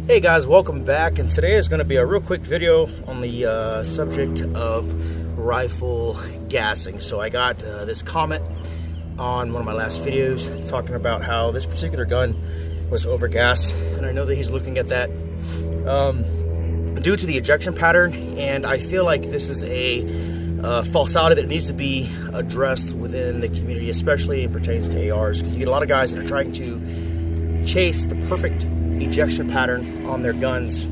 Hey guys, welcome back, and today is going to be a real quick video on the subject of rifle gassing. So I got this comment on one of my last videos talking about how this particular gun was overgassed, and I know that he's looking at that due to the ejection pattern, and I feel like this is a falsity that needs to be addressed within the community, especially in pertains to ARs, because you get a lot of guys that are trying to chase the perfect ejection pattern on their guns,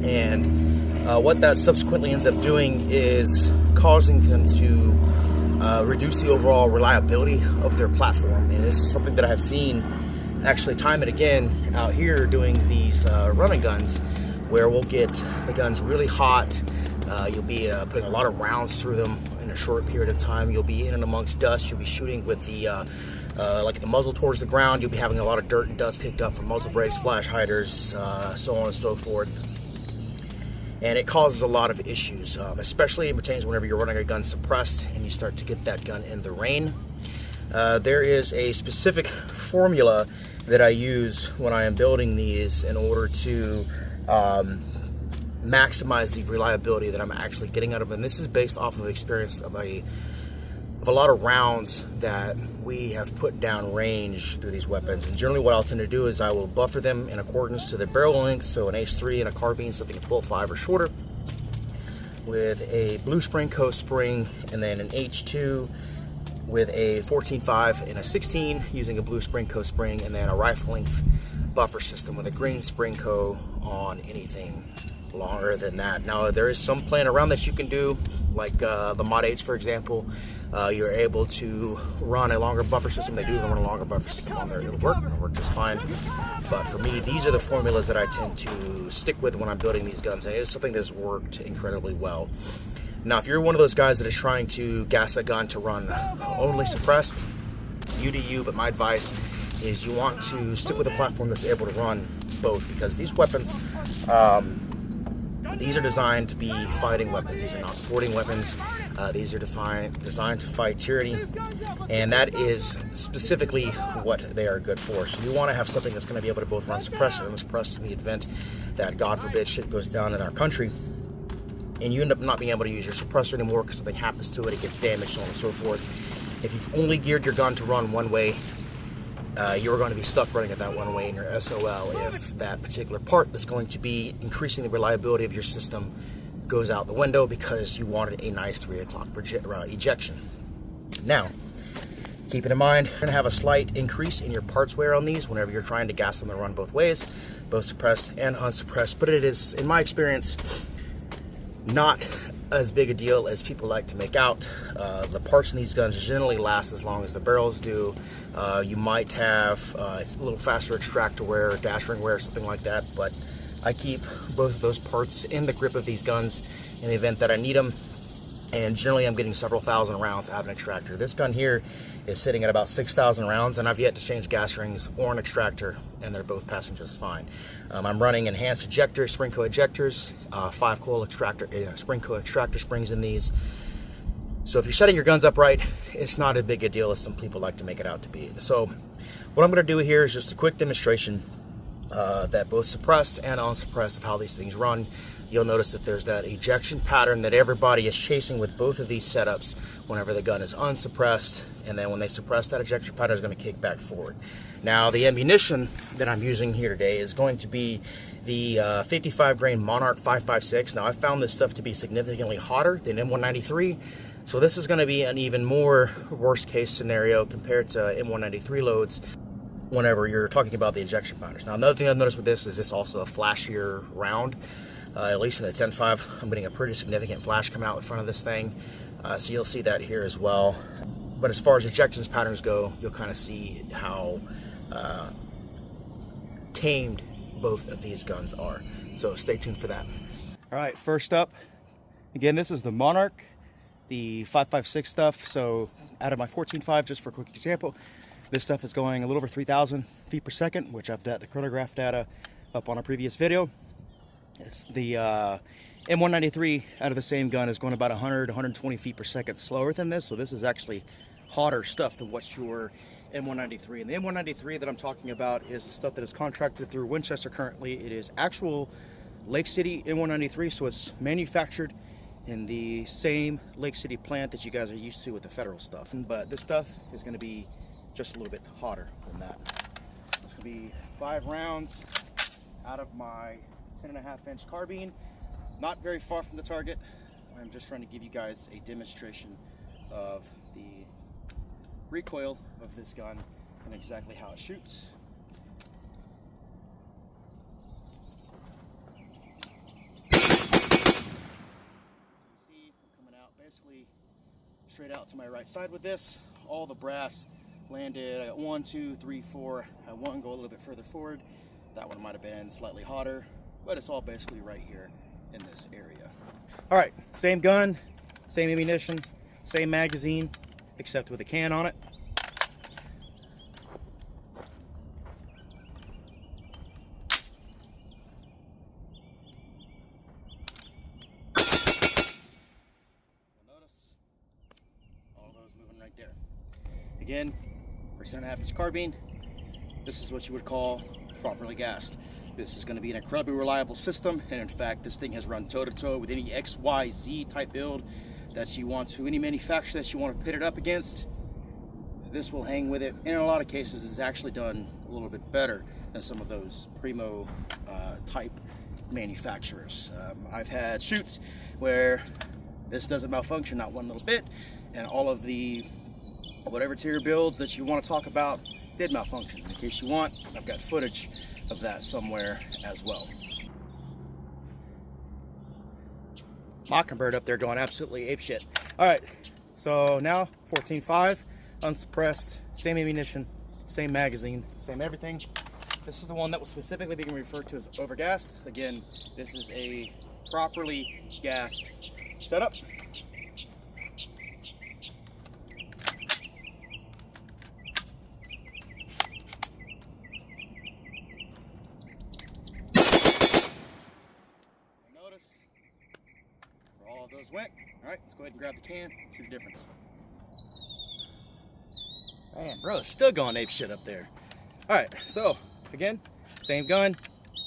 and what that subsequently ends up doing is causing them to reduce the overall reliability of their platform. And this is something that I have seen actually time and again out here doing these running guns, where we'll get the guns really hot. You'll be putting a lot of rounds through them in a short period of time. You'll be in and amongst dust. You'll be shooting with the like the muzzle towards the ground. You'll be having a lot of dirt and dust kicked up from muzzle brakes, flash hiders, so on and so forth. And it causes a lot of issues, especially in pertains whenever you're running a gun suppressed and you start to get that gun in the rain. There is a specific formula that I use when I am building these in order to maximize the reliability that I'm actually getting out of them. And this is based off of experience of a lot of rounds that we have put down range through these weapons. And generally what I'll tend to do is I will buffer them in accordance to the barrel length, so an H3 and a carbine, something at 12.5 or shorter, with a blue spring coast spring, and then an H2 with a 14.5 and a 16 using a blue spring coast spring, and then a rifle length buffer system with a green spring co on anything longer than that. Now there is some playing around that you can do, like the Mod 8s, for example. You're able to run a longer buffer system. They do run a longer buffer system on there. It'll work just fine. But for me, these are the formulas that I tend to stick with when I'm building these guns, and it is something that's worked incredibly well. Now, if you're one of those guys that is trying to gas a gun to run only suppressed, you do you, but my advice is you want to stick with a platform that's able to run both, because these weapons, these are designed to be fighting weapons. These are not sporting weapons. These are designed to fight tyranny, and that is specifically what they are good for. So you want to have something that's going to be able to both run suppressed and unsuppressed in the event that, God forbid, shit goes down in our country, and you end up not being able to use your suppressor anymore because something happens to it, it gets damaged, so on and so forth. If you've only geared your gun to run one way, you're going to be stuck running it that one way in your SOL if that particular part that's going to be increasing the reliability of your system goes out the window because you wanted a nice 3 o'clock ejection. Now, keeping in mind, you're going to have a slight increase in your parts wear on these whenever you're trying to gas them and run both ways, both suppressed and unsuppressed, but it is, in my experience, not as big a deal as people like to make out. The parts in these guns generally last as long as the barrels do. You might have a little faster extractor wear, dash ring wear, something like that, but I keep both of those parts in the grip of these guns in the event that I need them, and generally I'm getting several thousand rounds out of an extractor. This gun here is sitting at about 6,000 rounds, and I've yet to change gas rings or an extractor, and they're both passing just fine. I'm running enhanced ejectors, spring co ejectors, 5-coil extractor, spring co extractor springs in these. So if you're setting your guns up right, it's not as big a deal as some people like to make it out to be. So what I'm going to do here is just a quick demonstration that both suppressed and unsuppressed of how these things run. You'll notice that there's that ejection pattern that everybody is chasing with both of these setups whenever the gun is unsuppressed, and then when they suppress, that ejection pattern is going to kick back forward. Now, the ammunition that I'm using here today is going to be the 55 grain Monarch 5.56. Now, I found this stuff to be significantly hotter than M193, so this is going to be an even more worst case scenario compared to M193 loads whenever you're talking about the ejection patterns. Now, another thing I've noticed with this is it's also a flashier round. At least in the 10.5, I'm getting a pretty significant flash coming out in front of this thing. So you'll see that here as well. But as far as ejections patterns go, you'll kind of see how tamed both of these guns are. So stay tuned for that. All right, first up, again, this is the Monarch, the 5.56 stuff. So out of my 14.5, just for a quick example, this stuff is going a little over 3,000 feet per second, which I've got the chronograph data up on a previous video. It's the M193 out of the same gun is going about 100, 120 feet per second slower than this. So this is actually hotter stuff than what you're M193. And the M193 that I'm talking about is the stuff that is contracted through Winchester currently. It is actual Lake City M193, so it's manufactured in the same Lake City plant that you guys are used to with the federal stuff. But this stuff is going to be just a little bit hotter than that. It's going to be 5 rounds out of my 10.5-inch carbine. Not very far from the target. I'm just trying to give you guys a demonstration of the recoil of this gun and exactly how it shoots. Basically straight out to my right side with this. All the brass landed. I got 1, 2, 3, 4. I had one go a little bit further forward. That one might have been slightly hotter, but it's all basically right here in this area. All right, same gun, same ammunition, same magazine, except with a can on it. Moving right there. Again, for 10.5-inch carbine, this is what you would call properly gassed. This is going to be an incredibly reliable system, and in fact, this thing has run toe-to-toe with any XYZ type build that you want to, any manufacturer that you want to pit it up against. This will hang with it. And in a lot of cases, it's actually done a little bit better than some of those primo type manufacturers. I've had shoots where this doesn't malfunction not one little bit, and all of the whatever tier builds that you want to talk about did malfunction. In case you want, I've got footage of that somewhere as well. Mockingbird up there going absolutely apeshit. All right, so now 14.5, unsuppressed, same ammunition, same magazine, same everything. This is the one that was specifically being referred to as overgassed. Again, this is a properly gassed setup. Notice where all of those went. All right, let's go ahead and grab the can, see the difference. Man, bro, it's still going ape shit up there. All right, so again, same gun,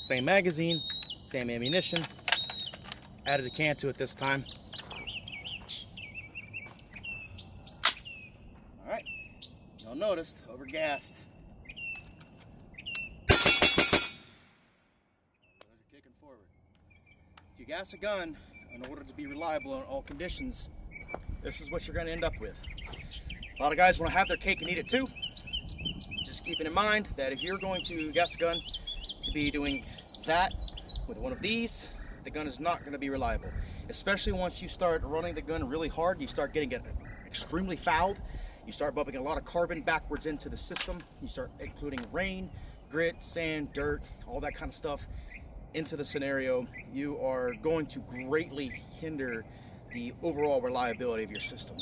same magazine, same ammunition. Added a can to it this time. All right, you'll notice overgassed. Kicking forward. If you gas a gun in order to be reliable in all conditions, this is what you're going to end up with. A lot of guys want to have their cake and eat it too. Just keeping in mind that if you're going to gas a gun to be doing that with one of these, the gun is not going to be reliable. Especially once you start running the gun really hard, you start getting it extremely fouled. You start bumping a lot of carbon backwards into the system. You start including rain, grit, sand, dirt, all that kind of stuff into the scenario. You are going to greatly hinder the overall reliability of your system.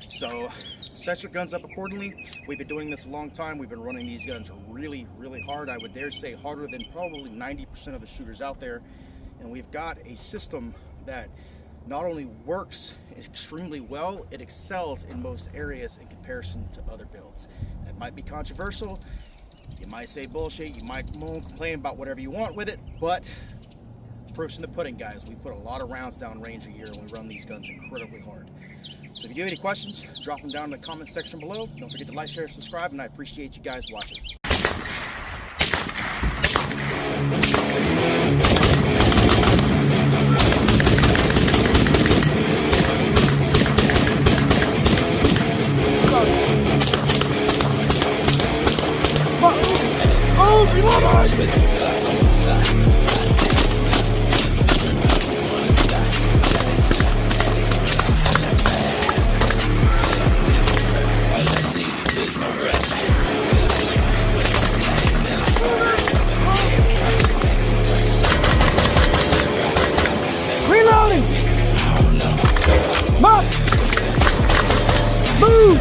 So set your guns up accordingly. We've been doing this a long time. We've been running these guns really, really hard. I would dare say harder than probably 90% of the shooters out there. And we've got a system that not only works extremely well, it excels in most areas in comparison to other builds. That might be controversial. You might say bullshit. You might moan, complain about whatever you want with it, but proof's in the pudding, guys. We put a lot of rounds down range a year and we run these guns incredibly hard. So if you have any questions, drop them down in the comment section below. Don't forget to like, share, subscribe, and I appreciate you guys watching. Reloading! Mark! Move!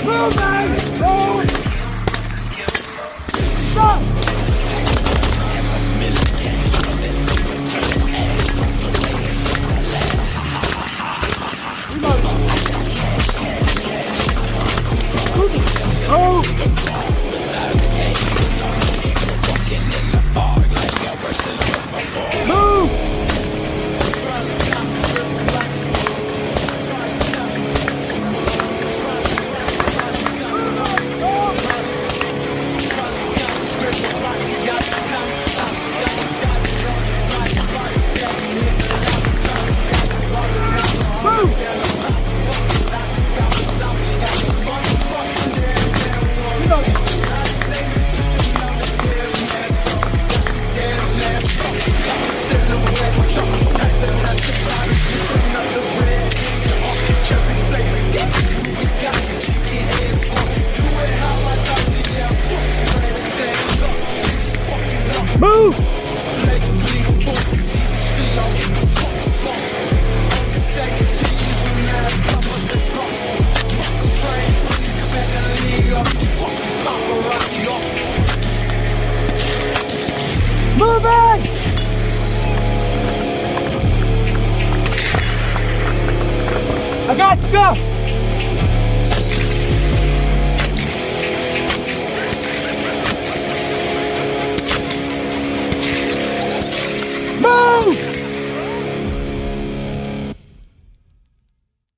Move, man! Move! Stop! Move! Move it!